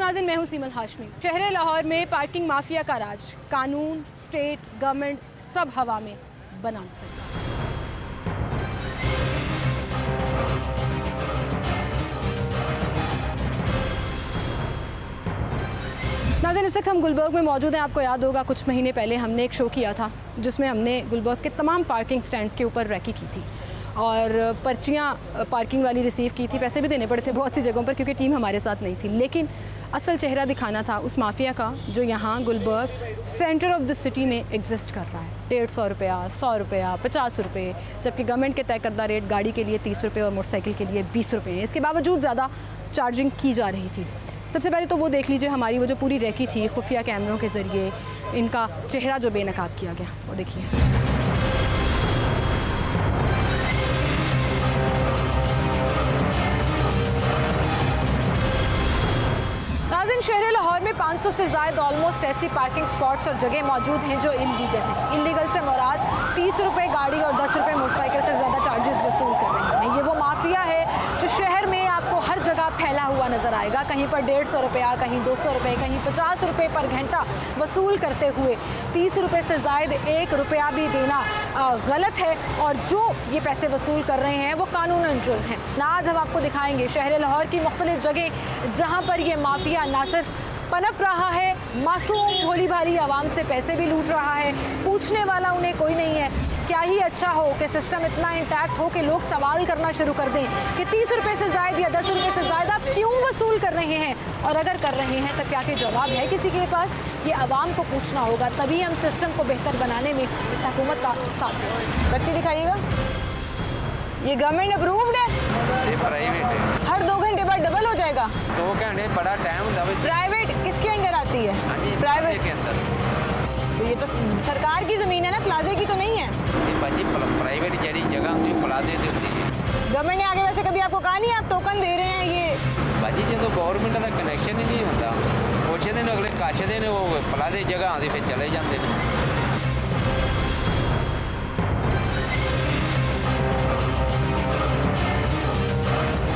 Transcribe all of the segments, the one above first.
नाज़रीन, मैं हूं सीमल हाशमी। शहर लाहौर में पार्किंग माफिया का राज, कानून, स्टेट, गवर्नमेंट सब हवा में बनाम सरकार। नाज़रीन, इस वक्त हम गुलबर्ग में मौजूद हैं। आपको याद होगा कुछ महीने पहले हमने एक शो किया था जिसमें हमने गुलबर्ग के तमाम पार्किंग स्टैंड के ऊपर रैकी की थी और पर्चियाँ पार्किंग वाली रिसीव की थी। पैसे भी देने पड़े थे बहुत सी जगहों पर क्योंकि टीम हमारे साथ नहीं थी, लेकिन असल चेहरा दिखाना था उस माफिया का जो यहाँ Gulberg centre of the city में एग्जिस्ट कर रहा है। 150 रुपया, 100 रुपया, 50 रुपये, जबकि गवर्नमेंट के तय करदा रेट गाड़ी के लिए 30 रुपये और मोटरसाइकिल के लिए 20 रुपये हैं। इसके बावजूद ज़्यादा चार्जिंग की जा रही थी। सबसे पहले तो वो देख लीजिए हमारी वो जो पूरी रैकी थी, खुफिया कैमरों के ज़रिए इनका चेहरा जो बेनकाब किया गया, वो देखिए। नाज़रीन, शहर लाहौर में 500 से ज़ायद ऑलमोस्ट ऐसी पार्किंग स्पॉट्स और जगह मौजूद हैं जो इलीगल हैं। इलीगल से मुराद 30 रुपये गाड़ी और 10 रुपये मोटरसाइकिल से ज़्यादा चार्जेस वसूल कर रहे हैं। ये वो माफिया है जो शहर में आपको हर जगह फैला हुआ नज़र आएगा। कहीं पर 150 रुपया, कहीं 200 रुपये, कहीं 50 रुपये पर घंटा वसूल करते हुए 30 रुपये से ज़ायद 1 रुपया भी देना गलत है और जो ये पैसे वसूल कर रहे हैं वो कानूनन जुर्म है। ना आज हम आपको दिखाएंगे शहर लाहौर की मुख्तलिफ जगह जहाँ पर ये माफिया ना सिर्फ पनप रहा है, मासूम भोली भाली आवाम से पैसे भी लूट रहा है, पूछने वाला उन्हें कोई नहीं है। क्या ही अच्छा हो कि सिस्टम इतना इंटैक्ट हो कि लोग सवाल करना शुरू कर दें कि 30 रुपये से ज़ायद या 10 रुपये से ज़्यादा आप क्यों वसूल कर रहे हैं, और अगर कर रहे हैं तो क्या के जवाब है किसी के पास? ये आवाम को पूछना होगा, तभी हम सिस्टम को बेहतर बनाने में इस हुकूमत का साथ दें। बच्चे दिखाइएगा, ये गवर्नमेंट अप्रूव्ड है, ये प्राइवेट है। हर 2 घंटे बाद डबल हो जाएगा। 2 घंटे बड़ा टाइम होता है। प्राइवेट किसके अंदर आती है? प्राइवेट के अंदर। तो ये तो सरकार की ज़मीन है ना, प्लाजे की तो नहीं है। भाजी प्राइवेट जड़ी जगह होती है, प्लाजे से होती है। गवर्नमेंट ने आगे वैसे कभी आपको कहा नहीं आप टोकन दे रहे हैं? ये भाजी जो गवर्नमेंट का कनेक्शन ही नहीं होता, पुछते हैं अगले कछते हैं, वो प्लाजे जगह आती फिर चले जाते हैं।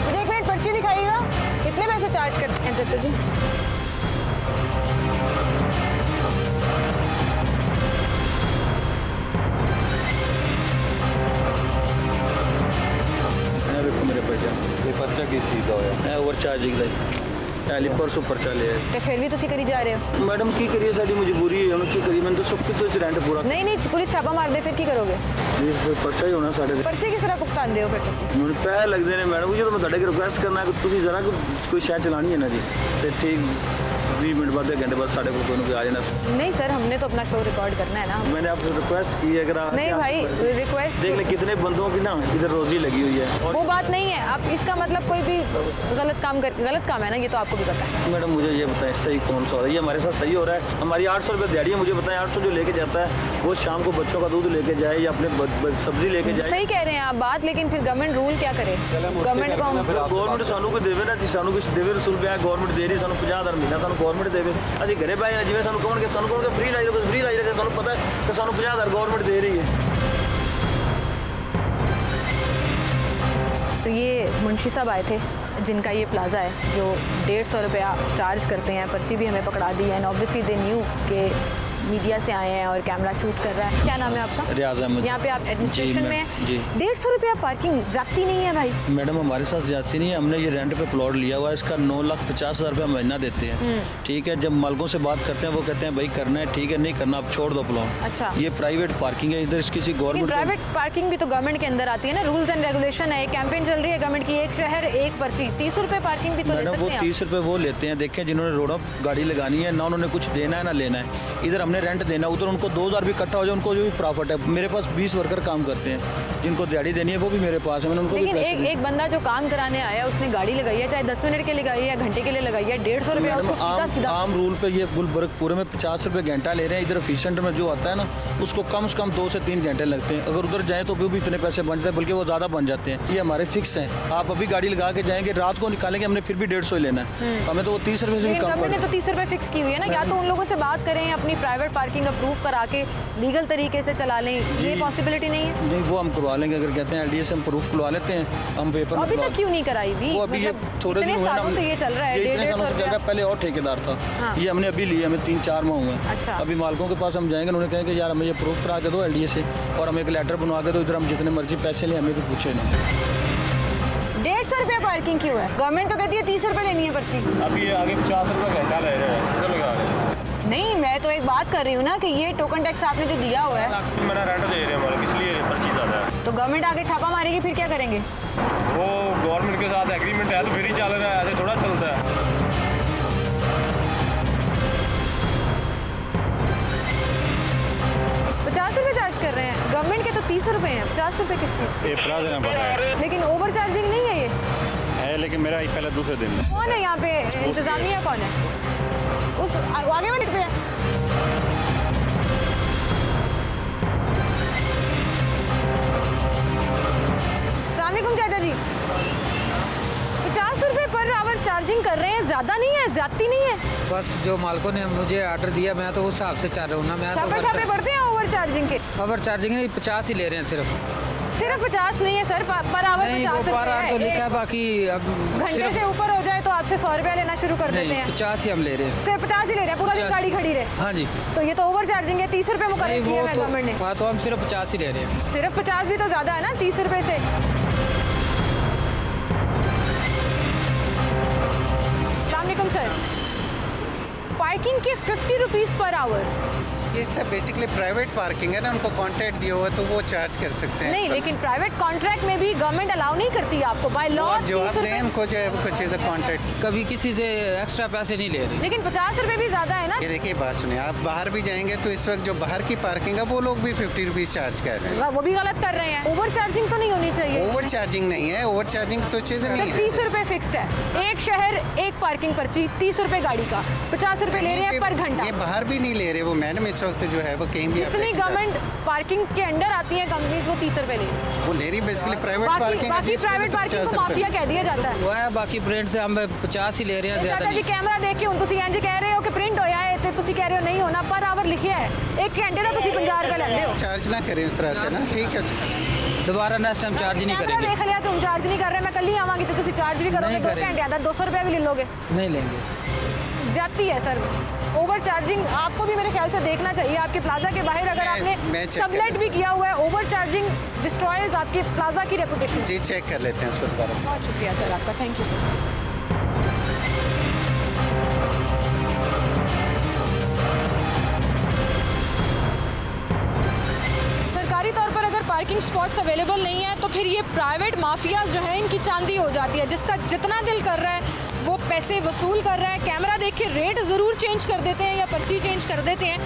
मुझे 1 मिनट पर्ची दिखाइएगा, कितने पैसे चार्ज करते हैं चाचा जी? देखो मेरे पर्चा किस चीज़ का होया है? ओवर चार्जिंग का पहले परसों पर्चा लिया तो फिर भी तुसी करी जा रहे हो? मैडम की करिए, साड़ी मजबूरी है, हम की करिए। मैंने तो सब कुछ रेंट पूरा नहीं, पुलिस छापा मार दे फिर की करोगे? ये पर्चा ही होना साढ़े। पर्ची किस तरह भुगतान दे फिर तुसी? मैंने पैसे लगते हैं मैडम, जो मैं ਤੁਹਾਡੇ रिक्वेस्ट करना है कि जरा कोई शायद चलानी है ना जी, तो ठीक 20 मिनट बाद 1 घंटे बाद साढ़े को कोई आ जाना। नहीं सर, हमने तो अपना शो रिकॉर्ड करना है ना। मैंने आपसे रिक्वेस्ट की है, अगर नहीं भाई, रिक्वेस्ट देख ले कितने बंदों की ना इधर रोजी लगी हुई है। और वो बात नहीं है। अब इसका मतलब कोई भी गलत काम है ना, ये तो आपको भी पता है। मैडम मुझे ये बताएं सही कौन सा हो रहा है? ये हमारे साथ सही हो रहा है? हमारी 800 रुपये दिहाड़ी है, मुझे बताएं 800 जो लेके जाता है वो शाम को बच्चों का दूध लेके जाए या अपने सब्जी लेके जाए। सही कह रहे हैं आप बात, लेकिन फिर गवर्नमेंट रूल क्या करे? गवर्नमेंट को गवर्नमेंट सानू को देवे ना, सानू कुछ देवे रसूल पे गवर्नमेंट दे रही, सानू 50,000 महीना सानू गवर्नमेंट देवे। ਅਸੀਂ ਘਰੇ ਬੈ ਜਾਣਾ, ਜਿਵੇਂ ਸਾਨੂੰ ਕਹਣਗੇ ਫ੍ਰੀ ਲਾਈ ਰੱਖੇ, ਸਾਨੂੰ ਪਤਾ ਹੈ ਕਿ ਸਾਨੂੰ 50,000 ਗਵਰਨमेंट दे रही है। तो ये मुंशी साहब आए थे जिनका ये प्लाज़ा है जो 150 रुपया चार्ज करते हैं। पर्ची भी हमें पकड़ा दी है एंड ऑब्वियसली दे न्यू के मीडिया से आए हैं और कैमरा शूट कर रहा है। क्या नाम है आपका? रियाज अहमद। यहाँ पे आप एडमिनिस्ट्रेशन में हैं? जी। 150 रुपया पार्किंग ज़्यादती नहीं है भाई? मैडम हमारे साथ ज़्यादती नहीं है, हमने ये रेंट पे प्लॉट लिया हुआ है, इसका 9,50,000 रुपया महीना देते हैं। ठीक है, जब मालिकों से बात करते हैं वो कहते हैं भाई करना है ठीक है, नहीं करना आप छोड़ दो प्लॉट। अच्छा, ये प्राइवेट पार्किंग है, इधर किसी गवर्नमेंट प्राइवेट पार्किंग भी तो गवर्नमेंट के अंदर आती है ना, रूल्स एंड रेगुलेशन है। कैंपेन चल रही है गवर्नमेंट की, एक शहर एक पर्ची, 30 रुपये पार्किंग भी तो ले मैडम वो सकते हैं। 30 रुपये वो लेते हैं। देखें जिन्होंने रोडों गाड़ी लगानी है ना, उन्होंने कुछ देना है ना लेना है। इधर हमने रेंट देना, उधर उनको 2,000 भी इकट्ठा हो जाए, उनको जो भी प्रॉफिट है। मेरे पास 20 वर्कर काम करते हैं, जिनको दिहाड़ी देनी है वो भी मेरे पास है, मैंने उनको भी पैसे लेकिन एक बंदा जो काम कराने आया उसने गाड़ी लगाई है, चाहे 10 मिनट के लिए लगाई है, घंटे के लिए लगाई है, 150 रुपया उसको आम रूल पे ये गुलबर्ग पूरे में 50 रुपये घंटा ले रहे हैं। इधर फीस सेंटर में जो आता है ना उसको कम से कम 2 से 3 घंटे लगते हैं। अगर उधर जाएँ तो वो भी इतने पैसे बन जाते हैं, बल्कि वो ज़्यादा बन जाते हैं। ये हमारे फिक्स हैं। आप अभी गाड़ी लगा के जाएंगे, रात को निकालेंगे, हमने फिर भी 150 ही लेना है। हमें तो वो 30 रुपये से भी कम गवर्नमेंट ने तो 30 रुपये फिक्स की हुई है ना। या तो उन लोगों से बात करें, अपनी प्राइवेट प्राइवेट पार्किंग अप्रूव करा के लीगल तरीके से चला लें, ये पॉसिबिलिटी नहीं है? नहीं, वो हम करवा लेंगे। अगर कहते हैं LDA से हम प्रूफ करवा लेते हैं, हम पेपर में अभी तक क्यों नहीं कराई भी? वो अभी ये थोड़े दिन हुए ना, सालों से ये चल रहा है, इतने सालों से चल रहा है। पहले और ठेकेदार था, ये हमने अभी लिया, हमें 3-4 माह हुए। अच्छा। अभी मालिकों के पास हम जाएंगे, उन्होंने कहेंगे यार हमें ये प्रूफ करा के दो LDA से, और हमें एक लेटर बनवा के दो, इधर हम जितने मर्जी पैसे लें, हमें कोई पूछे नहीं। 150 रुपये पार्किंग क्यों है? गवर्नमेंट तो कहती है 30 रुपये लेनी है पर्ची। अभी आगे 50 रुपये घंटा ले रहे हैं, इधर लगा रहे हैं। नहीं, मैं तो एक बात कर रही हूँ ना कि ये टोकन टैक्स आपने जो दिया हुआ है, मैंने रेंट दे रहे हैं हमारे, इसलिए पर्ची ज़्यादा है। तो गवर्नमेंट आगे छापा मारेगी, फिर क्या करेंगे? वो गवर्नमेंट के साथ एग्रीमेंट है तो फिर ही चल रहा है, ऐसे थोड़ा चलता है। 50 रुपये चार्ज कर रहे हैं, गवर्नमेंट के तो 30 रुपये हैं, 50 रुपये किस चीज़ के? ये प्राइस ना पता है, लेकिन ओवर चार्जिंग नहीं है ये? है लेकिन मेरा ही पहले दूसरे दिन। कौन है यहाँ पे इंतजामिया, कौन है? उस आगे वाले पे है। अस्सलामुअलैकुम चाचा जी, 50 रुपये पर आवर चार्जिंग कर रहे हैं, ज़्यादा नहीं है, ज़्यादती नहीं है? बस जो मालिकों ने मुझे ऑर्डर दिया मैं तो उस हिसाब से चल रहा हूँ ना। मैं छापे छापे पड़ते हैं ओवर चार्जिंग के? ओवर चार्जिंग नहीं, 50 ही ले रहे हैं सिर्फ 50 नहीं है सर, पर आवर नहीं, वो 50 पर आवर तो रुपये लिखा है, है। बाकी अब घंटे सिर्फ से ऊपर हो जाए तो आपसे 100 रुपया लेना शुरू कर देते नहीं, हैं। 50 ही हम ले रहे हैं। सिर्फ 50 ही ले रहे हैं, पूरा दिन 50 गाड़ी खड़ी रहे। हाँ जी, तो ये तो ओवर चार्जिंग है, 30 रुपये मुकर्रर नहीं किया वो है तो गवर्नमेंट ने। हाँ, तो हम सिर्फ 50 ही ले रहे हैं। सिर्फ 50 भी तो ज़्यादा है ना 30 रुपये से। अस्सलामुअलैकुम सर, पार्किंग के 50 रुपीज़ पर आवर। ये सब बेसिकली प्राइवेट पार्किंग है ना, उनको कॉन्ट्रैक्ट दिया हुआ तो वो चार्ज कर सकते हैं। नहीं, लेकिन प्राइवेट कॉन्ट्रैक्ट में भी गवर्नमेंट अलाउ नहीं करती है आपको बाय लॉ। जवाब दें उनको जो है वो कुछ चीज़ कॉन्ट्रैक्ट। कभी किसी से एक्स्ट्रा पैसे नहीं ले रहे। लेकिन 50 रुपये भी ज़्यादा है ना। ये देखिए बात सुनिए, आप बाहर भी जाएंगे तो इस वक्त जो बाहर की पार्किंग है वो लोग भी 50 रुपीज़ चार्ज कर रहे हैं। वो भी गलत कर रहे हैं। ओवर चार्जिंग तो नहीं होनी चाहिए। ओवर चार्जिंग नहीं है, ओवर चार्जिंग तो चीज़ नहीं है। 30 रुपये फिक्स्ड है, एक शहर एक पार्किंग पर्ची, 30 रुपये गाड़ी का, 50 रुपये ले रहे हैं पर घंटा। ये बाहर भी नहीं ले रहे वो मैडम, इस वक्त जो है वो कहीं भी आप जितनी देखेंगे। गवर्नमेंट पार्किंग के अंडर आती है कंपनीज, वो 30 रुपये ले रही है। वो ले रही बेसिकली प्राइवेट बाकी पार्किंग है, बाकी जिसमें प्राइवेट तो पार्किंग 50 को माफिया रुपये। कह दिया जाता है। वो है, बाकी ब्रांड से हम 50 ही ले रहे हैं, ज़्यादा चाचा जी नहीं। कैमरा देख के ਹੁਣ ਤੁਸੀਂ ਇੰਜ ਕਹਿ ਰਹੇ ਹੋ ਕਿ ਪ੍ਰਿੰਟ ਹੋਇਆ ਹੈ ਤੇ ਤੁਸੀਂ ਕਹਿ ਰਹੇ ਹੋ ਨਹੀਂ ਹੋਣਾ, ਪਰ ਆਵਰ ਲਿਖਿਆ ਹੈ, ਇੱਕ ਘੰਟੇ ਦਾ ਤੁਸੀਂ 50 रुपये ਲੈਂਦੇ ਹੋ। चार्ज ना करें उस तरह से ना, ठीक है। दोबारा नेक्स्ट टाइम चार्ज नहीं कैमरा करेंगे। देख लिया, तुम चार्ज नहीं कर रहे, मैं कल ही आवांगी तो ਤੁਸੀਂ चार्ज भी करोगे, नहीं 2 करेंगे। घंटे का 200 रुपये भी ले लोगे। नहीं लेंगे। ज्यादती है सर, ओवर चार्जिंग आपको भी मेरे ख्याल से देखना चाहिए। आपके प्लाजा के बाहर अगर मैं आपने check सबलेट कर भी किया हुआ है, ओवर चार्जिंग डिस्ट्रॉयज आपके प्लाजा की रेपुटेशन। जी चेक कर लेते हैं उसको दोबारा। बहुत शुक्रिया सर आपका, थैंक यू सर। सरकारी तौर पर अगर पार्किंग स्पॉट्स अवेलेबल नहीं है तो फिर ये प्राइवेट माफिया जो है इनकी चांदी हो जाती है। जिसका जितना दिल कर रहा है वो पैसे वसूल कर रहा है। कैमरा देख के रेट ज़रूर चेंज कर देते हैं या पर्ची चेंज कर देते हैं,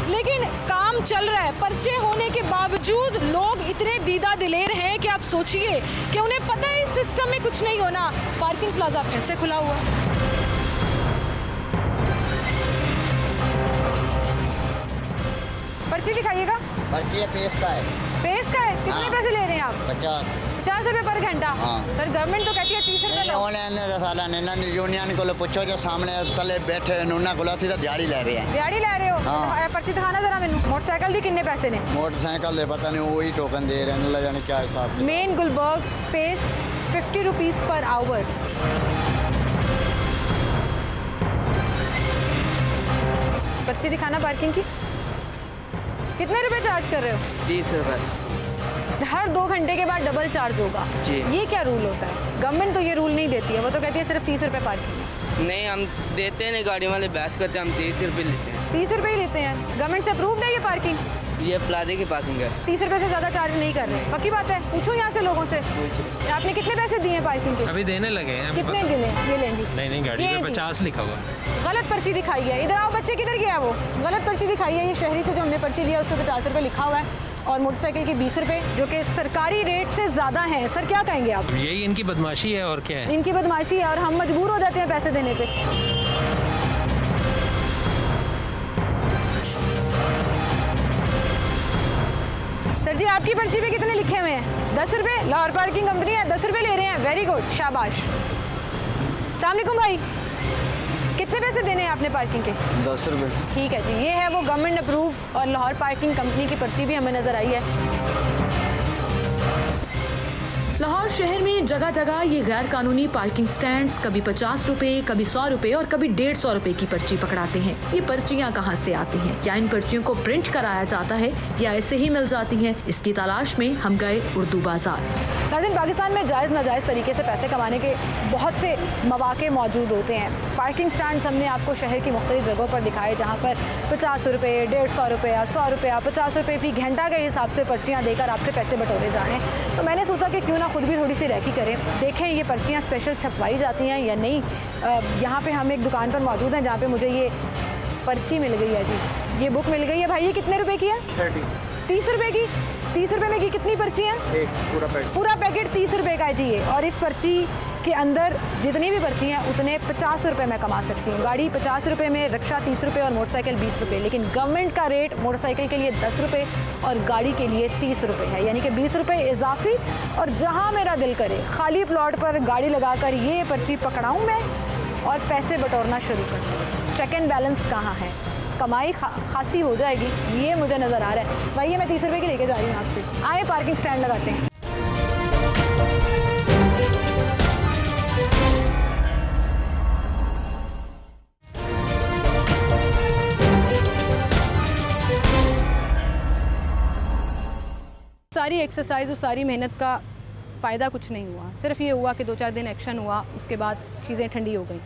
लेकिन काम चल रहा है। पर्चे होने के बावजूद लोग इतने दीदा दिलेर हैं कि आप सोचिए कि उन्हें पता है इस सिस्टम में कुछ नहीं होना। पार्किंग प्लाजा फिर से खुला हुआ है। पर्ची दिखाइएगा। पर्ची पेश का है, पेस का है, कितने हाँ। पैसे ले रहे हैं आप? 50 रुपये पर घंटा। हाँ। सर गवर्नमेंट तो कहती है 30 रुपये लो। ऑनलाइन साला यूनियन को पूछो जो सामने तले बैठे उन्होंने को सीधा दिहाड़ी ले रहे हैं। दिहाड़ी ले रहे हो? हाँ। पर्ची दिखाना जरा मैनू। मोटरसाइकिल दी कितने पैसे ने? मोटरसाइकिल दे पता नहीं वही टोकन दे रहे हैं, जाने क्या हिसाब। Main Gulberg pays 50 rupees per hour. पर्ची दिखाना पार्किंग की। कितने रुपए चार्ज कर रहे हो? 30 रुपये। हर 2 घंटे के बाद डबल चार्ज होगा। जी। ये क्या रूल होता है? गवर्नमेंट तो ये रूल नहीं देती है, वो तो कहती है सिर्फ 30 रुपये पार्किंग। नहीं, हम देते हैं, गाड़ी वाले बहस करते हैं, हम 30 रुपये लेते हैं। 30 रुपये ही लेते हैं। गवर्नमेंट से अप्रूव्ड है ये पार्किंग? ये प्लाजे की पार्किंग है। 30 रुपये से ज़्यादा चार्ज नहीं कर रहे। पक्की बात है? पूछो यहाँ से लोगों से। आपने कितने पैसे दिए हैं पार्किंग के? अभी देने लगे हैं। कितने गिने? ये लें जी। नहीं, गाड़ी ये पे जी। 50 लिखा हुआ है। गलत पर्ची दिखाई है। इधर आओ बच्चे, किधर गया वो? गलत पर्ची दिखाई है। ये शहरी से जो हमने पर्ची लिया उस पर 50 रुपये लिखा हुआ है और मोटरसाइकिल की 20 रुपये, जो कि सरकारी रेट से ज़्यादा हैं। सर क्या कहेंगे आप? यही इनकी बदमाशी है और क्या है। इनकी बदमाशी है और हम मजबूर हो जाते हैं पैसे देने पे। सर जी आपकी पर्ची पे कितने लिखे हुए हैं? 10 रुपये। लाहौर पार्किंग कंपनी है, 10 रुपये ले रहे हैं। वेरी गुड, शाबाश। अस्सलाम वालेकुम भाई, कितने पैसे देने हैं आपने पार्किंग के? 10 रुपये। ठीक है जी, ये है वो गवर्नमेंट अप्रूव और लाहौर पार्किंग कंपनी की पर्ची भी हमें नज़र आई है। लाहौर शहर में जगह जगह ये गैर कानूनी पार्किंग स्टैंड्स कभी 50 रुपए, कभी 100 रुपए और कभी 150 रुपए की पर्ची पकड़ाते हैं। ये पर्चियाँ कहाँ से आती हैं? क्या इन पर्चियों को प्रिंट कराया जाता है या ऐसे ही मिल जाती हैं? इसकी तलाश में हम गए उर्दू बाजार। नाज़रीन, पाकिस्तान में जायज़ नाजायज़ तरीके से पैसे कमाने के बहुत से मौके मौजूद होते हैं। पार्किंग स्टैंड्स हमने आपको शहर की मुख्तलिफ जगहों पर दिखाए जहाँ पर 50 रुपये, 150 रुपया, 100 रुपया, 50 रुपये फ़ी घंटा के हिसाब से पर्चियाँ देकर आपसे पैसे बटोरे जा रहे हैं। तो मैंने सोचा कि क्यों ना खुद भी थोड़ी सी रैकी करें, देखें ये पर्चियाँ स्पेशल छपवाई जाती हैं या नहीं। यहाँ पे हम एक दुकान पर मौजूद हैं जहाँ पे मुझे ये पर्ची मिल गई है जी, ये बुक मिल गई है। भाई ये कितने रुपए की है? 30 रुपए की। 30 रुपए में की कितनी पर्ची हैं? एक पूरा पैकेट 30 रुपए का है जी ये। और इस पर्ची के अंदर जितनी भी पर्ची हैं उतने 50 रुपए में कमा सकती हूँ। गाड़ी 50 रुपए में, रिक्शा 30 रुपए और मोटरसाइकिल 20 रुपए। लेकिन गवर्नमेंट का रेट मोटरसाइकिल के लिए 10 रुपए और गाड़ी के लिए 30 रुपए है, यानी कि 20 रुपए इजाफी। और जहाँ मेरा दिल करे खाली प्लॉट पर गाड़ी लगाकर ये पर्ची पकड़ाऊँ मैं और पैसे बटोरना शुरू कर दूँ। चेक एंड बैलेंस कहाँ है? कमाई खासी हो जाएगी, ये मुझे नज़र आ रहा है। भाई ये मैं 30 रुपए की लेके जा रही हूँ आपसे। आए पार्किंग स्टैंड लगाते हैं। सारी एक्सरसाइज और सारी मेहनत का फ़ायदा कुछ नहीं हुआ। सिर्फ ये हुआ कि 2-4 दिन एक्शन हुआ, उसके बाद चीज़ें ठंडी हो गई,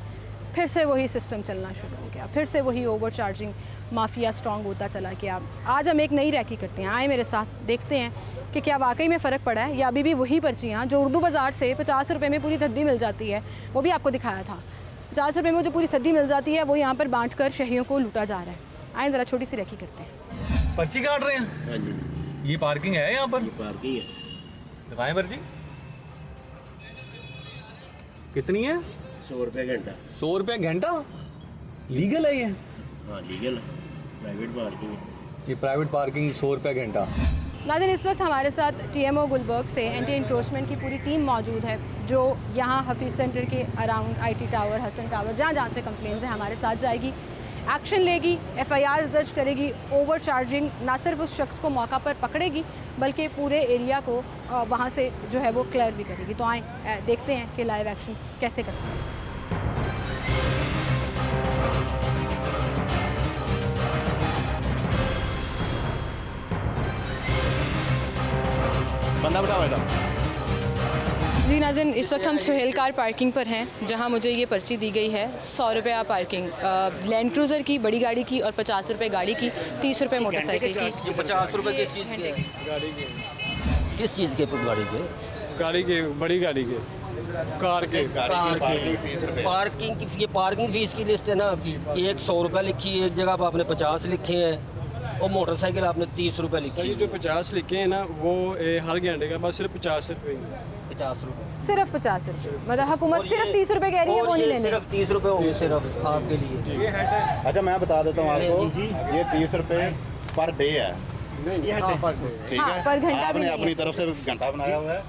फिर से वही सिस्टम चलना शुरू हो गया, फिर से वही ओवर चार्जिंग माफिया स्ट्रॉन्ग होता चला गया। आज हम एक नई रैकी करते हैं, आए मेरे साथ, देखते हैं कि क्या वाकई में फ़र्क पड़ा है या अभी भी वही पर्चियाँ जो उर्दू बाज़ार से 50 रुपये में पूरी थद्दी मिल जाती है, वो भी आपको दिखाया था, 50 रुपये में जो पूरी थद्दी मिल जाती है वो यहाँ पर बाँट कर शहरियों को लूटा जा रहा है। आए ज़रा छोटी सी रैकी करते हैं। पर्ची काट रहे हैं? ये पार्किंग है यहाँ पर? पार्किंग है। दिखाएं पर्ची कितनी है? 100 रुपये घंटा। 100 रुपये घंटा लीगल है ये? हाँ लीगल है, प्राइवेट पार्किंग है। ये प्राइवेट पार्किंग 100 रुपये घंटा। नाज़रीन, इस वक्त हमारे साथ TMO गुलबर्ग से एंटी इंक्रोचमेंट की पूरी टीम मौजूद है जो यहाँ हफीज़ सेंटर के around IT tower, Hasan tower, जहाँ जहाँ से कंप्लेंट्स हैं हमारे साथ जाएगी, एक्शन लेगी, FIR दर्ज करेगी, ओवर चार्जिंग ना सिर्फ उस शख्स को मौका पर पकड़ेगी बल्कि पूरे एरिया को वहाँ से जो है वो क्लियर भी करेगी। तो आएँ देखते हैं कि लाइव एक्शन कैसे करते हैं। बंदा बैठा हुआ था। जी नाज़रीन, इस वक्त हम सुहेल कार पार्किंग पर हैं जहां मुझे ये पर्ची दी गई है 100 रुपया पार्किंग लैंड क्रूज़र की, बड़ी गाड़ी की, और 50 रुपये गाड़ी की, 30 रुपये मोटरसाइकिल की। 50 रुपये किस चीज़ के? गाड़ी के। किस चीज़ के? गाड़ी के? गाड़ी के, बड़ी गाड़ी के, कार के। पार्किंग की, ये पार्किंग फीस की लिस्ट है ना आपकी। एक 100 रुपये लिखी है, एक जगह पर आपने 50 लिखे हैं और मोटरसाइकिल आपने 30 रुपये लिखी है। जो 50 लिखे हैं ना वो हर घंटे का बस सिर्फ 50 रुपये। 50 रुपये, सिर्फ 50 रुपये, मतलब हुकूमत सिर्फ 30 रुपये कह रही है, वो नहीं लेने। सिर्फ 30 रुपये होंगे सिर्फ आपके लिए। अच्छा मैं बता देता हूँ आपको, ये 30 रुपये पर डे है, ठीक है? पर घंटा आपने अपनी तरफ से घंटा बनाया हुआ है।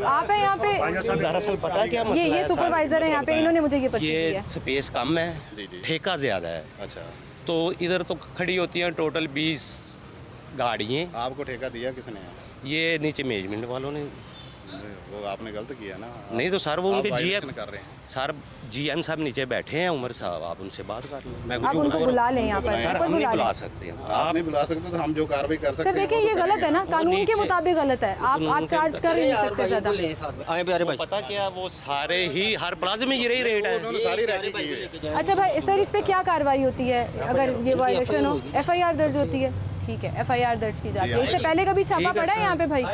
आप हैं यहाँ पे? दरअसल पता है क्या मसला है? ये सुपरवाइजर है यहाँ पे, इन्होंने मुझे ये पर्ची दी ये है। स्पेस कम है, ठेका ज़्यादा है। अच्छा, तो इधर तो खड़ी होती हैं टोटल 20 गाड़ियाँ। आपको ठेका दिया किसने? ये नीचे मैनेजमेंट वालों ने। वो आपने गलत किया ना। नहीं तो सर वो उनके आप GM कर रहे हैं। सर GM साहब नीचे बैठे हैं, उमर साहब, आप उनसे बात कर लें। मैं आप उनको बुला लें यहाँ पर। सर हम नहीं बुला सकते हैं। आप नहीं बुला सकते तो हम जो कार्रवाई कर सकते सर हैं। देखिए ये गलत है ना, कानून के मुताबिक गलत है। आप चार्ज कर ही नहीं सकते ज़्यादा। आए प्यारे भाई, पता क्या वो सारे ही हर प्लाजा में यही रेट है। उन्होंने सारी रैकी की है। अच्छा भाई सर, इस पे क्या कार्रवाई होती है अगर ये वायलेशन हो? FIR दर्ज होती है, ठीक है, FIR दर्ज की जाती है। इससे पहले कभी छापा पड़ा है यहाँ पे भाई?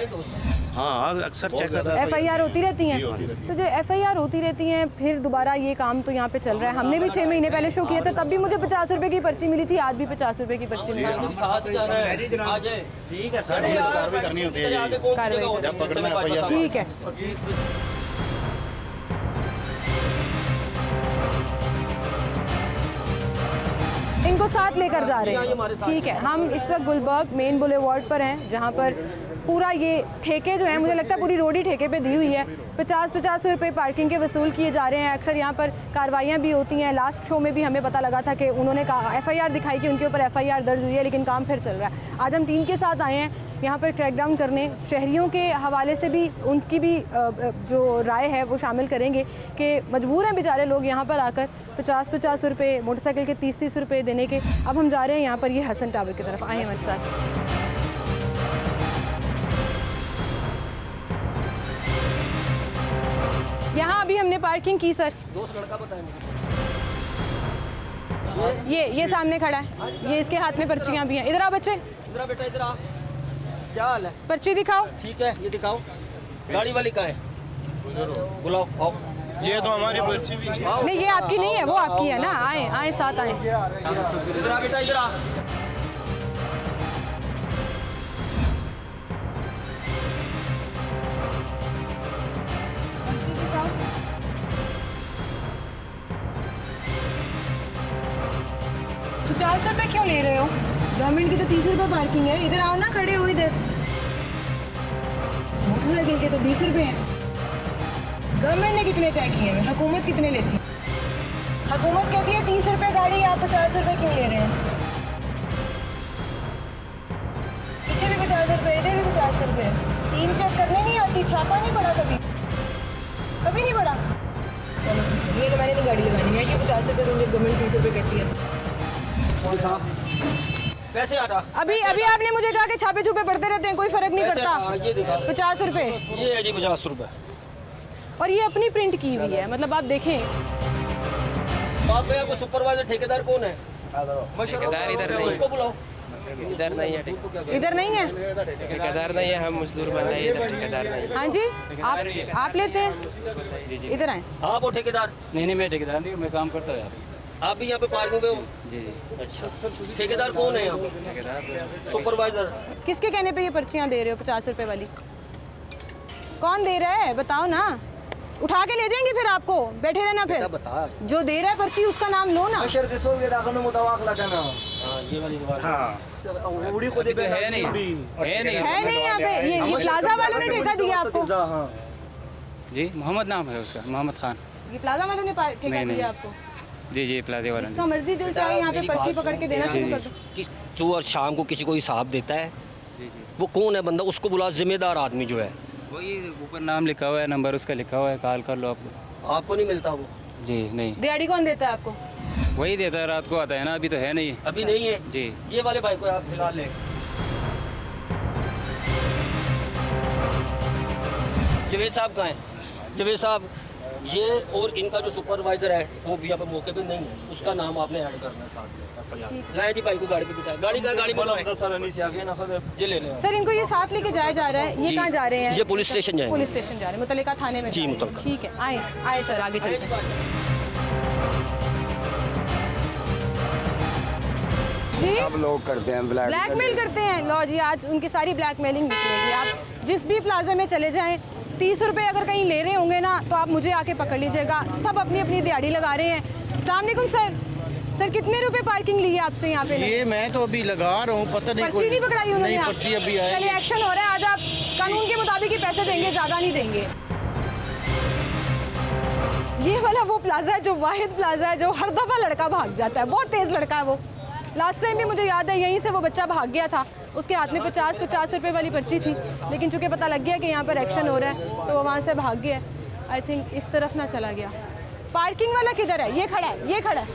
हाँ अक्सर चेक कर FIR होती रहती हैं। तो जो FIR होती रहती हैं, फिर दोबारा ये काम तो यहाँ पे चल रहा है। हमने भी 6 महीने पहले शो किया था, तब भी मुझे 50 रुपये की पर्ची मिली थी, आज भी 50 रुपये की पर्ची मिली थी। ठीक है सर, कार्रवाई करनी होती है, जब पकड़ना है FIR। ठीक है, इनको साथ लेकर जा रहे हैं। ठीक है, हम इस वक्त गुलबर्ग मेन बुलेवार्ड पर हैं जहाँ पर पूरा ये ठेके जो है, मुझे लगता है पूरी रोड ही ठेके पे दी हुई है। 50-50 रुपये पार्किंग के वसूल किए जा रहे हैं। अक्सर यहाँ पर कार्रवाइयाँ भी होती हैं। लास्ट शो में भी हमें पता लगा था कि उन्होंने कहा FIR दिखाई कि उनके ऊपर FIR दर्ज हुई है, लेकिन काम फिर चल रहा है। आज हम टीम के साथ आए हैं यहाँ पर क्रैकडाउन करने। शहरियों के हवाले से भी उनकी भी जो राय है वो शामिल करेंगे कि मजबूर हैं बेचारे लोग यहाँ पर आकर 50-50 रुपये, मोटरसाइकिल के 30-30 रुपये देने के। अब हम जा रहे हैं यहाँ पर ये हसन टावर की तरफ। आए हमारे साथ। यहाँ अभी हमने पार्किंग की सर। दोस्त लड़का बताएं मुझे। ये सामने खड़ा है, ये इसके हाथ में पर्चियाँ भी हैं। इधर आओ बच्चे, इधर आ बेटा, इधर आ। क्या हाल है? पर्ची दिखाओ। ठीक है, ये दिखाओ। गाड़ी वाली कहाँ है? बुलाओ, आओ। ये तो हमारी पर्ची भी नहीं, ये आपकी नहीं है, वो आपकी है ना। आए आए साथ आए। इधर आ बेटा, इधर आ। तो 400 रुपये क्यों ले रहे हो? गवर्नमेंट की तो 30 रुपये पार्किंग है। इधर आओ ना, खड़े हो इधर। मोटरसाइकिल के तो 20 रुपये हैं। गवर्नमेंट ने कितने तय किए हैं? हुकूमत कितने लेती है? हुकूमत कहती है 30 रुपये गाड़ी, आप 50 रुपये क्यों ले रहे हैं? पीछे भी 50 रुपये, इधर भी 50 रुपये। टीम चेक करने नहीं आती, छापा नहीं पड़ा कभी? कभी नहीं पड़ा? चलो, ये तो मैंने तो गाड़ी लगानी है कि 50 रुपये दूँगी, गवर्नमेंट 30 रुपये कहती है। पैसे हटा। अभी आपने मुझे कहा कि छापे छुपे पड़ते रहते हैं, कोई फर्क नहीं पड़ता। ये दिखा 50 रुपये। ये है जी 50 रुपये। और ये अपनी प्रिंट की हुई है, मतलब आप देखें। आपके यहाँ को सुपरवाइजर ठेकेदार कौन है? ठेकेदार इधर नहीं, उसको बुलाओ। इधर नहीं है। इधर नहीं है, ठेकेदार नहीं है, हम मजदूर बंदे हैं, इधर ठेकेदार नहीं है। हाँ जी, आप लेते हैं? इधर आए। आप वो ठेकेदार? नहीं, मैं ठेकेदार नहीं, मैं काम करता हूँ यहाँ पे। आप भी यहाँ पे पार्किंग पे हो? जी। अच्छा, ठेकेदार कौन है यहाँ पे? सुपरवाइजर। किसके कहने पे ये पर्चियाँ दे रहे हो 50 रुपये वाली? कौन दे रहा है बताओ ना। उठा के ले जाएंगे फिर आपको, बैठे रहना फिर। बता, जो दे रहा है पर्ची उसका नाम लो ना। ये वाली उड़ी को तो है नहीं, है नहीं यहाँ पे। ये प्लाजा वालों ने ठेका दिया आपको? जी, मोहम्मद नाम है उसका, मोहम्मद खान। ये प्लाजा वालों ने ठेका दिया आपको? जी, प्लाजे वाला इसका मर्जी दिल चाहे यहाँ पे पर्ची पकड़ के देना शुरू कर दो। तू और शाम को किसी को हिसाब देता है? वो कौन है बंदा? उसको बुला, जिम्मेदार आदमी जो है। वही ऊपर नाम लिखा हुआ है, नंबर उसका लिखा हुआ है, कॉल कर लो आपको। आपको नहीं मिलता वो? जी नहीं। दिहाड़ी कौन देता है आपको? वही देता है, रात को आता है ना। अभी तो है नहीं। अभी नहीं है जी। ये वाले भाई को आप फिलहाल ले। जवेद साहब कहाँ हैं? जवेद साहब, ये और इनका जो सुपरवाइजर है वो भी यहाँ पे मौके पे नहीं है, उसका नाम आपने ऐड करना है साथ में। लाए जी भाई को गाड़ी पे बिठाया। गाड़ी का गाड़ी ये ले लें। सर, इनको ये साथ लेके जाया जा रहा है। ये कहाँ जा रहे हैं? ये पुलिस स्टेशन जाएंगे। पुलिस स्टेशन जा रहे हैं, मुतल्लिका थाने में। जी, मुतल्लिका। ठीक है, आए सर, आगे चलते हैं। जी, सब लोग करते हैं ब्लैकमेल करते हैं। लो जी, आज उनकी सारी ब्लैकमेलिंग निकलेगी। आप जिस भी प्लाजा में चले जाएं, 30 रुपये अगर कहीं ले रहे होंगे ना, तो आप मुझे आके पकड़ लीजिएगा। सब अपनी अपनी दिहाड़ी लगा रहे हैं। अस्सलाम वालेकुम सर। सर, कितने रुपए पार्किंग ली है आपसे यहाँ पे? ये मैं तो अभी लगा रहा हूँ, पता नहीं पर्ची नहीं पकड़ाई उन्होंने? नहीं, पर्ची अभी आई। चलिए, एक्शन हो रहा है। आज आप कानून के मुताबिक ही पैसे देंगे, ज़्यादा नहीं देंगे। ये वाला वो प्लाजा है, जो वाहिद प्लाजा है, जो हर दफ़ा लड़का भाग जाता है। बहुत तेज़ लड़का है वो। लास्ट टाइम भी मुझे याद है, यहीं से वो बच्चा भाग गया था। उसके हाथ में 50 रुपये वाली पर्ची थी, लेकिन चूंकि पता लग गया कि यहाँ पर एक्शन हो रहा है, तो वो वहाँ से भाग गया। आई थिंक इस तरफ ना चला गया। पार्किंग वाला किधर है? ये खड़ा है, ये खड़ा है।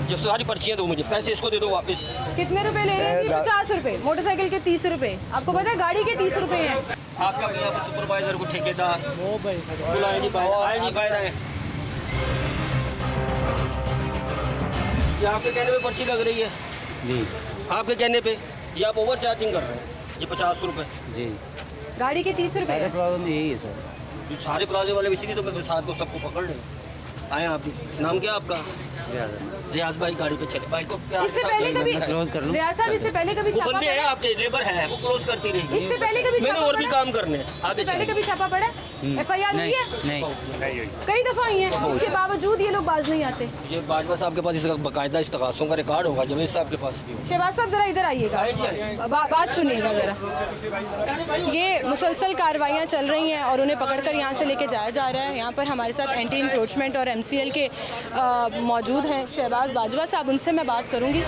ये सारी पर्चियाँ दो मुझे, पैसे इसको दे दो वापस। कितने रुपए ले रहे हैं? 50 रुपये। मोटरसाइकिल के 30 रुपये। आपको पता है गाड़ी के 30 रुपये हैं। आपका यहाँ पर सुपरवाइजर को ठेकेदार बुलाए नहीं पाए, आए नहीं पाए रहे। ये आपके कहने पे पर्ची लग रही है? जी। आपके कहने पे ये आप ओवर चार्जिंग कर रहे हैं। ये 50 रुपये। जी। गाड़ी के 30 रुपये। सारे प्रॉब्लम यही है सर। सारे प्लाजे वाले इसीलिए तो मैं साथ को सबको पकड़ रहे हैं। आए आप भी। नाम क्या आपका? ज़्यादा रियाज भाई गाड़ी पे चले, बाइक को प्यार इससे के साथ पहले कभी क्लोज कर लूं। रियाज साहब इससे पहले कभी वो छापा बंदे हैं पड़ा? आपके, लेबर है, वो क्लोज करती रहेगी। इससे पहले कभी मैंने छापा और भी पड़ा? काम करने हैं, आगे इससे पहले चलिए। कभी छापा पड़ा? एफआईआर हुई है? नहीं कई दफा हुई है, इसके बावजूद ये लोग बाज नहीं आते। ये बाजवा साहब के पास इसका बाकायदा इस्तगासों का रिकॉर्ड होगा, जवेद साहब के पास भी होगा। शहबाज साहब जरा इधर आइएगा, बात सुनिएगा जरा। ये मुसलसल कार्रवाइयाँ चल रही हैं और उन्हें पकड़कर यहाँ से लेके जाया जा रहा है। यहाँ पर हमारे साथ एंटी इंक्रोचमेंट और MCL के मौजूद हैं शहबाज बाजवा साहब, उनसे मैं बात करूँगी।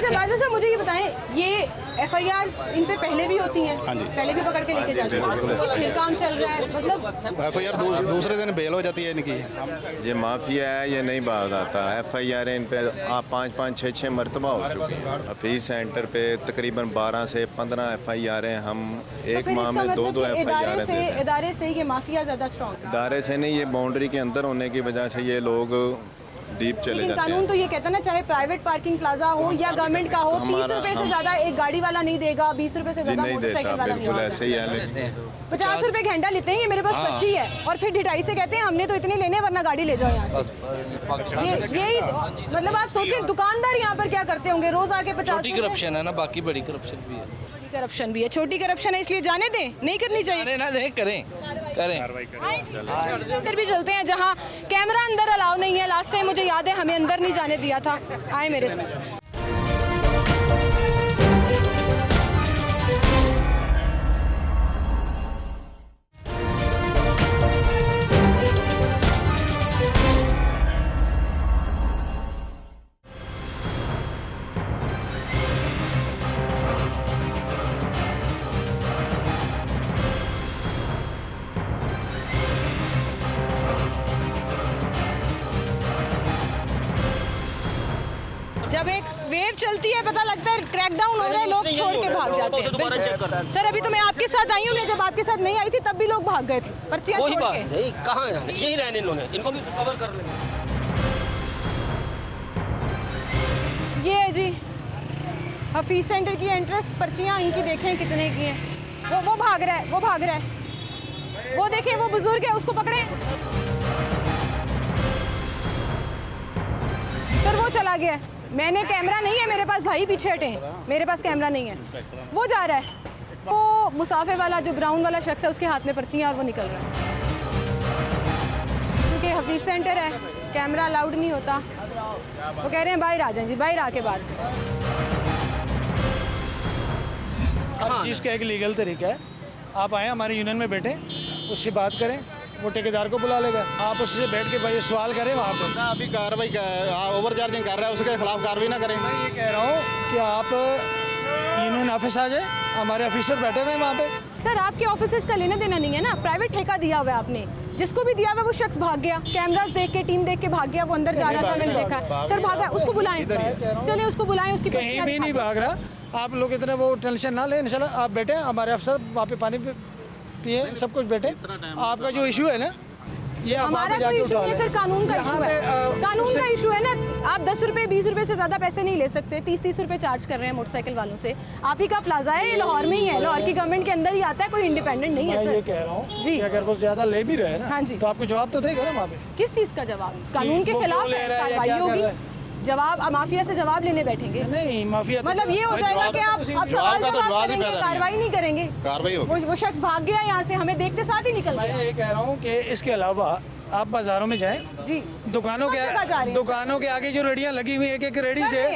बाजवा साहब मुझे ये बताएं, ये FIR इन पे पहले भी होती हैं? हाँ जी। पहले भी पकड़ के लेके जाते हैं, फिर काम चल रहा है, मतलब FIR दूसरे दिन बेल हो जाती है इनकी। ये माफिया है, ये नहीं बाज आता। FIR इन पे 5-5, 6-6 मरतबा हो चुकी है। हफीज सेंटर पे तकरीबन 12 से 15 FIR हैं। हम एक माह में 2-2 FIR देते हैं। इदारे से ये माफिया ज़्यादा स्ट्रॉन्ग है। इदारे से नहीं, ये बाउंड्री के अंदर होने की वजह से ये लोग डीप चले लेकिन जाते कानून हैं। तो ये कहता है ना, चाहे प्राइवेट पार्किंग प्लाजा हो या गवर्नमेंट का हो, 30 रुपए से ज्यादा एक गाड़ी वाला नहीं देगा, 20 रुपए से जी ज्यादा नहीं देता, मोटरसाइकिल वाला नहीं बिल्कुल देगा। ऐसे ही है। लेकिन 50 रुपए घंटा लेते हैं, ये मेरे पास पर्ची है, और फिर ढिठाई से कहते हैं हमने तो इतने लेने वरना गाड़ी ले जाओ यहाँ से। यही मतलब आप सोचिए दुकानदार यहाँ पर क्या करते होंगे, रोज आके 50 छोटी करप्शन है ना, बाकी बड़ी करप्शन भी है। करप्शन भी है, छोटी करप्शन है, इसलिए जाने दें, नहीं करनी चाहिए। ना दें, करें अंदर भी चलते हैं जहाँ कैमरा अंदर अलाउ नहीं है। लास्ट टाइम मुझे याद है हमें अंदर नहीं जाने दिया था। आए मेरे साथ। जब एक वेव चलती है पता लगता है क्रैकडाउन हो रहा है, लोग छोड़ के भाग जाते हैं। सर अभी तो मैं आपके साथ आई हूँ, मैं जब आपके साथ नहीं आई थी तब भी लोग भाग गए थे पर्चियां कोई छोड़ बात के। नहीं, कहाँ है, यही रहने इन्होंने, इनको भी कवर कर लेंगे। ये है जी हफीज सेंटर की एंट्रेंस, पर्चियां इनकी देखें कितने की हैं। वो भाग रहा है, वो भाग रहा है, वो देखें, वो बुजुर्ग है, उसको पकड़े। सर वो चला गया, मैंने कैमरा नहीं है मेरे पास, भाई पीछे हटे हैं, मेरे पास कैमरा नहीं है। वो जा रहा है, वो मुसाफे वाला जो ब्राउन वाला शख्स है उसके हाथ में पर्चियां और वो निकल रहा है। क्योंकि हफीज सेंटर है, कैमरा अलाउड नहीं होता। वो कह रहे हैं बाहर आ जाएं जी, बाहर आके बात करें। हर चीज़ का एक लीगल तरीका है। आप आए हमारे यूनियन में बैठे, उससे बात करें, वो ठेकेदार को बुला लेगा, आप उससे बैठ के भाई सवाल करें वहाँ पे। अभी कार्रवाई ओवर चार्जिंग कर रहा है, उसके खिलाफ कार्रवाई ना करें। मैं ये कह रहा हूँ कि आप यूनियन ऑफिस आ जाए, हमारे ऑफिसर बैठे हुए हैं वहाँ पे। सर आपके ऑफिसर्स का लेना देना नहीं है ना, प्राइवेट ठेका दिया हुआ है आपने, जिसको भी दिया हुआ है वो शख्स भाग गया, कैमरास देख के, टीम देख के भाग गया, वो अंदर जा रहा था, मैंने देखा। सर भागा, उसको बुलाएं, चलिए उसको बुलाएं, उसकी कहीं भी नहीं भाग रहा। आप लोग इतने वो टेंशन ना लें, इंशाल्लाह आप बैठे, हमारे अफसर वहाँ पे पानी पिए, सब कुछ बैठे। आपका जो इशू है ना, ये आप वहाँ पे जाके उठा लें। सर कानून का इशू है, कानून का इशू है ना। आप 10 रुपए 20 रुपए से ज़्यादा पैसे नहीं ले सकते, 30-30 रुपए चार्ज कर रहे हैं मोटरसाइकिल वालों से। आप ही का प्लाजा है, ये लाहौर में ही है, लाहौर की गवर्नमेंट के अंदर ही आता है, कोई इंडिपेंडेंट नहीं है। मैं ये कह रहा हूँ कि अगर वो ज़्यादा ले भी रहे ना, हाँ जी, तो आपको जवाब तो देगा ना वहाँ पे। किस चीज़ का जवाब? कानून के खिलाफ कार्रवाई होगी, जवाब माफिया से जवाब लेने बैठेंगे। नहीं माफिया मतलब ये हो जाएगा कि आप सवाल जवाब करेंगे, कार्रवाई नहीं करेंगे, कार्रवाई होगी। वो शख्स भाग गया यहाँ से, हमें देखते साथ ही निकल गया। मैं ये कह रहा हूँ कि इसके अलावा आप बाजारों में जाएं जी, दुकानों के आगे जो रेडियां लगी हुई एक रेडी से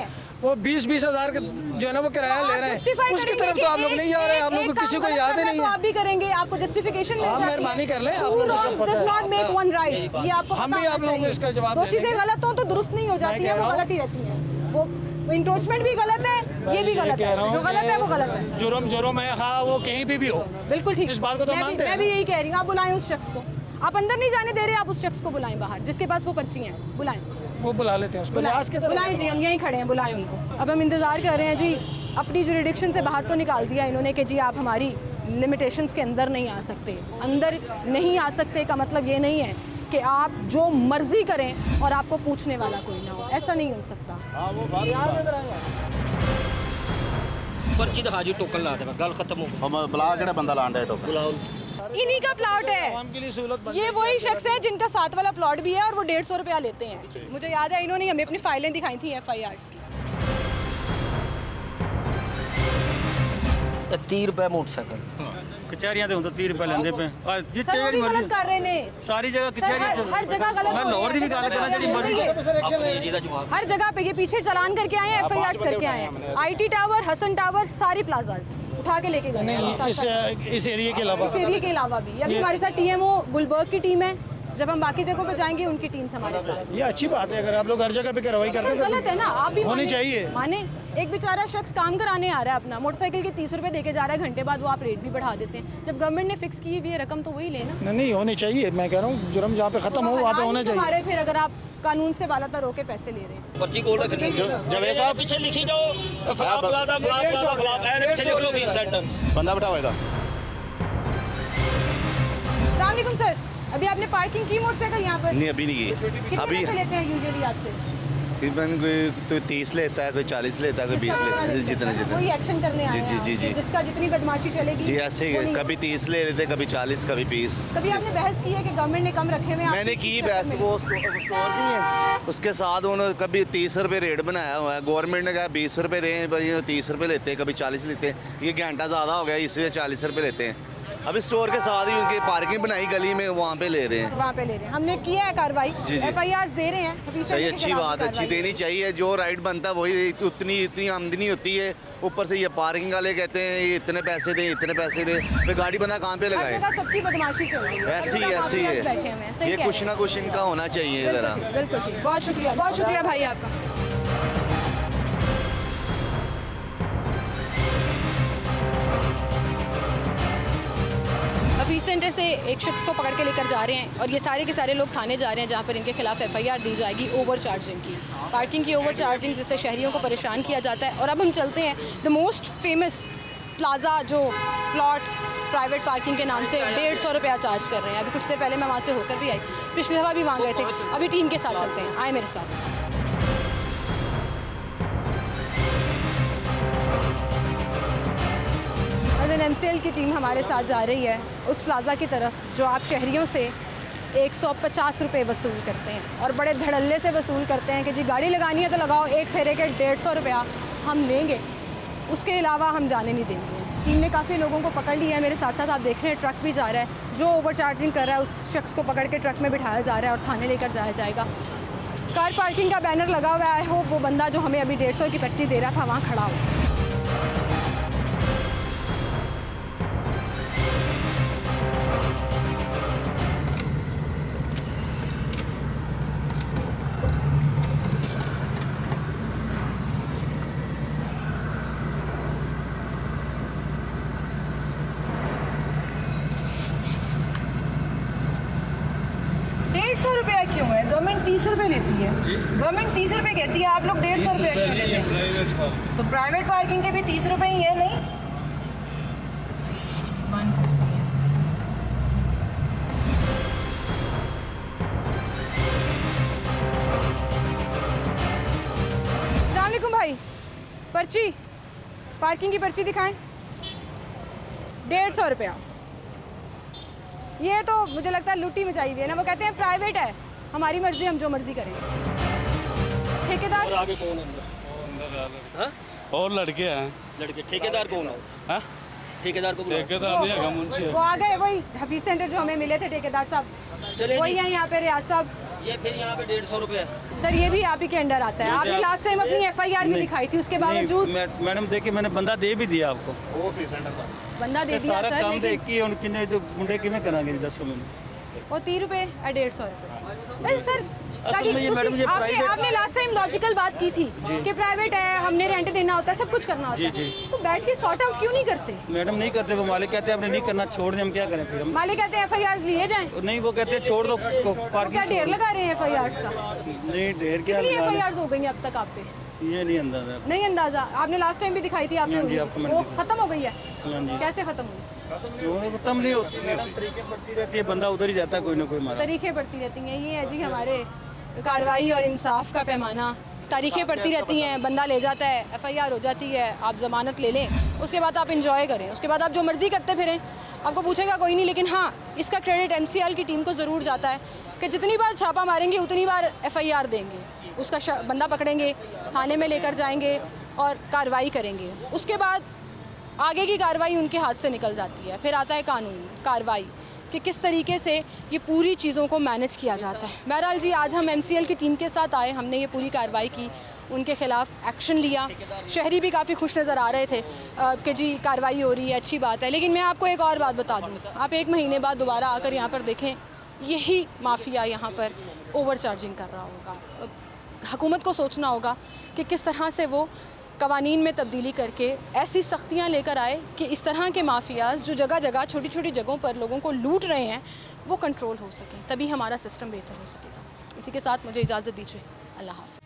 वो 20-20 हज़ार जो है ना वो किराया ले रहे हैं, उसकी तरफ तो आप लोग नहीं जा रहे हैं। आप लोग को किसी को याद ही नहीं है। आप भी करेंगे, आपको जस्टिफिकेशन आप मेहरबानी कर लें, आप लोगों को सब पता है। ये आपको हम भी आप लोगों को इसका जवाब दो चीजें गलत हो तो दुरुस्त नहीं हो जाती है, वो गलत ही रहती है। वो इंक्रोचमेंट भी गलत है, ये भी गलत है, जो गलत है वो गलत है। जुर्म है, हाँ वो कहीं भी हो। बिल्कुल ठीक, इस बात को तो मानते हैं। मैं भी यही कह रही हूँ, आप बुलाएं उस शख्स को। आप अंदर नहीं जाने दे रहे, आप उस शख्स को बुलाएं बाहर, जिसके पास वो पर्ची है, बुलाएं। वो बुला लेते हैं उसको, बुलाएं जी, हम यहीं खड़े हैं, बुलाएं उनको। अब हम इंतज़ार कर रहे हैं जी, अपनी जुरिडिक्शन से बाहर तो निकाल दिया इन्होंने कि जी आप हमारी लिमिटेशंस के अंदर नहीं आ सकते। अंदर नहीं आ सकते का मतलब ये नहीं है कि आप जो मर्जी करें और आपको पूछने वाला कोई ना हो, ऐसा नहीं हो सकता। पर्ची दिखा जी, टोकन ला दे, गल खत्म हो गई। बुला केड़ा बंदा लांडा टोकन बुलाओ। इन्हीं का प्लॉट है। आवाम के लिए सहूलत बन ये जाएगी। वही शख्स है जिनका साथ वाला प्लॉट भी है और वो 150 रुपया लेते हैं। मुझे याद है इन्होंने हमें अपनी फाइलें दिखाई थी FIRs की। 30 रुपए मोटरसाइकिल कचहरियां तो 30 रुपए लेंदे पे और जितने सर वो भी गलत कर रहे ने। सारी जगह कचहरियां हर जगह गलत मैं हो रही लाहौर दी भी गल करा जेडी मर्जी हर जगह पे ये पीछे चालान करके आए हैं, FIRs करके आए हैं। IT टावर, हसन टावर, सारी प्लाजाज उठा के लेके गए हैं। इस एरिया के अलावा इस एरिया के अलावा भी अभी हमारे साथ TMO गुलबर्ग की टीम है। जब हम बाकी जगहों पे जाएंगे उनकी टीम हमारे साथ। ये अच्छी बात है, अगर आप लोग हर जगह पे कार्रवाई करते हैं गलत है ना, आप भी होनी माने- चाहिए। माने एक बेचारा शख्स काम कराने आ रहा है अपना, मोटरसाइकिल के 30 रुपए देके जा रहा है, घंटे बाद वो आप रेट भी बढ़ा देते हैं। जब गवर्नमेंट ने फिक्स की हुई है रकम तो वही लेना। नहीं होनी चाहिए। मैं कह रहा हूँ जुर्म जहाँ पे खत्म हो वहाँ पे होना चाहिए। हमारे फिर अगर आप कानून से बालातर होके पैसे ले रहे हैं। पर्ची खोल रखनी जवेद साहब पीछे लिखी जाओ पीछे लिख लो फीस सेंटर बंदा बिठाओ इधर। अस्सलाम वालेकुम सर, अभी आपने पार्किंग की मोटरसाइकिल यहाँ पर? नहीं अभी नहीं की कितने अभी पैसे लेते हैं यूजुअली आपसे? तकरीबन कोई 30 लेता है, कोई 40 लेता है, कोई 20 लेता है, जितना वही एक्शन करने आए जी, हैं जी, आप, जी। कि जिसका जितनी बदमाशी चलेगी जी ऐसे वो ही नहीं- कभी 30 ले लेते, कभी 40, कभी 20। कभी आपने बहस की है कि गवर्नमेंट ने कम रखे हुए हैं, आप मैंने की 30 बहस, में? वो स्टोर नहीं है उसके साथ उन्होंने कभी 30 रुपये रेट बनाया हुआ है। गवर्नमेंट ने कहा 20 रुपये दें, पर ये 30 रुपये लेते हैं, कभी 40 लेते हैं। ये घंटा ज़्यादा हो गया इसलिए 40 रुपये लेते हैं। अभी स्टोर के साथ ही उनकी पार्किंग बनाई गली में, वहाँ पे ले रहे हैं। वहाँ पे ले रहे हैं, हमने किया है कार्रवाई, जी, जी। FIRs दे रहे हैं। ऑफिसर सही, के अच्छी खिलाफ बात, अच्छी कार्रवाई। देनी चाहिए। जो राइट बनता है वही, इतनी आमदनी होती है, ऊपर से ये पार्किंग वाले कहते हैं ये इतने पैसे दें, इतने पैसे दें, फिर गाड़ी बंदा कहाँ पे हर लगाए? जगह सबकी बदमाशी चल रही है। ऐसी हर जगह ऐसी माफियाज बैठे हुए हैं, है सही ये कह कुछ रहे ना कुछ इनका होना चाहिए हैं। ज़रा। बिल्कुल ठीक, बहुत शुक्रिया भाई आपका। ऑफिस सेंटर से एक शख्स को पकड़ के लेकर जा रहे हैं और ये सारे के सारे लोग थाने जा रहे हैं जहाँ पर इनके खिलाफ FIR दी जाएगी ओवर चार्जिंग की, पार्किंग की ओवर चार्जिंग, जिससे शहरियों को परेशान किया जाता है। और अब हम चलते हैं द मोस्ट फेमस प्लाजा, जो प्लॉट प्राइवेट पार्किंग के नाम से 150 रुपया चार्ज कर रहे हैं। अभी कुछ देर पहले मैं वहाँ से होकर भी आई, पिछले दफ़ा भी वहाँ गए थे। अभी टीम के साथ चलते हैं, आए मेरे साथ। MCL की टीम हमारे साथ जा रही है उस प्लाजा की तरफ जो आप शहरियों से 150 रुपये वसूल करते हैं और बड़े धड़ल्ले से वसूल करते हैं कि जी गाड़ी लगानी है तो लगाओ, एक फेरे के 150 रुपया हम लेंगे, उसके अलावा हम जाने नहीं देंगे। टीम ने काफ़ी लोगों को पकड़ लिया है। मेरे साथ साथ आप देख रहे हैं ट्रक भी जा रहा है, जो ओवर चार्जिंग कर रहा है उस शख्स को पकड़ के ट्रक में बिठाया जा रहा है और थाने लेकर जाया जाएगा। कार पार्किंग का बैनर लगा हुआ है, हो वो बंदा जो हमें अभी 150 की पर्ची दे रहा था वहाँ खड़ा हो। क्यों है? गवर्नमेंट 30 रुपए लेती है, गवर्नमेंट 30 रुपए कहती है, आप लोग 150 रुपए क्यों लेते हैं? तो प्राइवेट पार्किंग के भी 30 रुपए ही है, नहीं? अस्सलाम वालेकुम भाई, पर्ची, पार्किंग की पर्ची दिखाएं। 150 रुपया। ये तो मुझे लगता है लुट्टी मचाई हुई है ना। वो कहते हैं प्राइवेट है, हमारी मर्जी, हम जो मर्जी करें। ठेकेदार और आगे कौन है? और लड़के हैं। लड़के ठेकेदार कौन है? हाँ? ठेकेदार को ठेकेदार नहीं है, मुंशी है। वो आ गए, वही हफीज सेंटर जो हमें मिले थे ठेकेदार साहब, वही हैं यहाँ पे रियाज साहब। ये फिर यहाँ पे 150 रुपये। सर ये भी आप ही के अंडर आता है। आपने लास्ट टाइम अपनी FIR भी दिखाई थी, उसके बावजूद मैडम देखिए मैंने बंदा दे भी दिया आपको, बंदा दे दिया सारा सर, काम लेकिन देख के उनके जो मुंडे किमें करांगे दसो मैंने वो 30 रुपए या 150 रुपए। सर असल में ये मैडम ये प्राइवेट, आपने लास्ट टाइम लॉजिकल बात की थी कि प्राइवेट है, हमने रेंट देना होता है, सब कुछ करना होता है, जी। तो बैठ के सॉर्ट आउट क्यों नहीं करते? मैडम नहीं करते, वो मालिक कहते हैं आपने नहीं करना, छोड़ दें, हम क्या करें फिर? हम मालिक कहते हैं FIRs लिए जाएं, नहीं, वो कहते हैं छोड़ दो क्या पार्किंग। ढेर लगा रहे हैं FIRs का? नहीं ढेर क्या कितनी लगाने? FIRs हो गई अब तक आप पे? ये नहीं अंदाजा। नहीं अंदाजा, आपने लास्ट टाइम भी दिखाई थी आपने, हाँ जी, आपको मैंने वो दिखाई। खत्म हो गई है? हाँ जी। कैसे खत्म हुई? वो खत्म नहीं होती मैडम, तरीके पड़ती रहती है, बंदा उधर ही जाता है कोई ना कोई हमारा। तरीके बढ़ती रहती हैं। ये है जी हमारे कार्रवाई और इंसाफ का पैमाना। तारीखें पड़ती रहती हैं, बंदा ले जाता है, FIR हो जाती है, आप ज़मानत ले लें, उसके बाद आप इंजॉय करें, उसके बाद आप जो मर्ज़ी करते फिरें, आपको पूछेगा कोई नहीं। लेकिन हाँ, इसका क्रेडिट MCL की टीम को ज़रूर जाता है कि जितनी बार छापा मारेंगे उतनी बार FIR देंगे, उसका बंदा पकड़ेंगे, थाने में लेकर जाएंगे और कार्रवाई करेंगे। उसके बाद आगे की कार्रवाई उनके हाथ से निकल जाती है। फिर आता है कानून कार्रवाई कि किस तरीके से ये पूरी चीज़ों को मैनेज किया जाता है। बहरहाल जी, आज हम MCL की टीम के साथ आए, हमने ये पूरी कार्रवाई की, उनके ख़िलाफ़ एक्शन लिया। शहरी भी काफ़ी खुश नज़र आ रहे थे कि जी कार्रवाई हो रही है, अच्छी बात है। लेकिन मैं आपको एक और बात बता दूँ, आप 1 महीने बाद दोबारा आकर यहाँ पर देखें, यही माफिया यहाँ पर ओवर चार्जिंग कर रहा होगा। हुकूमत को सोचना होगा कि किस तरह से वो कवानीन में तब्दीली करके ऐसी सख्तियाँ लेकर आए कि इस तरह के माफियाज जो जगह जगह छोटी छोटी जगहों पर लोगों को लूट रहे हैं वो कंट्रोल हो सकें, तभी हमारा सिस्टम बेहतर हो सकेगा। इसी के साथ मुझे इजाज़त दीजिए। अल्लाह हाफ़िज़।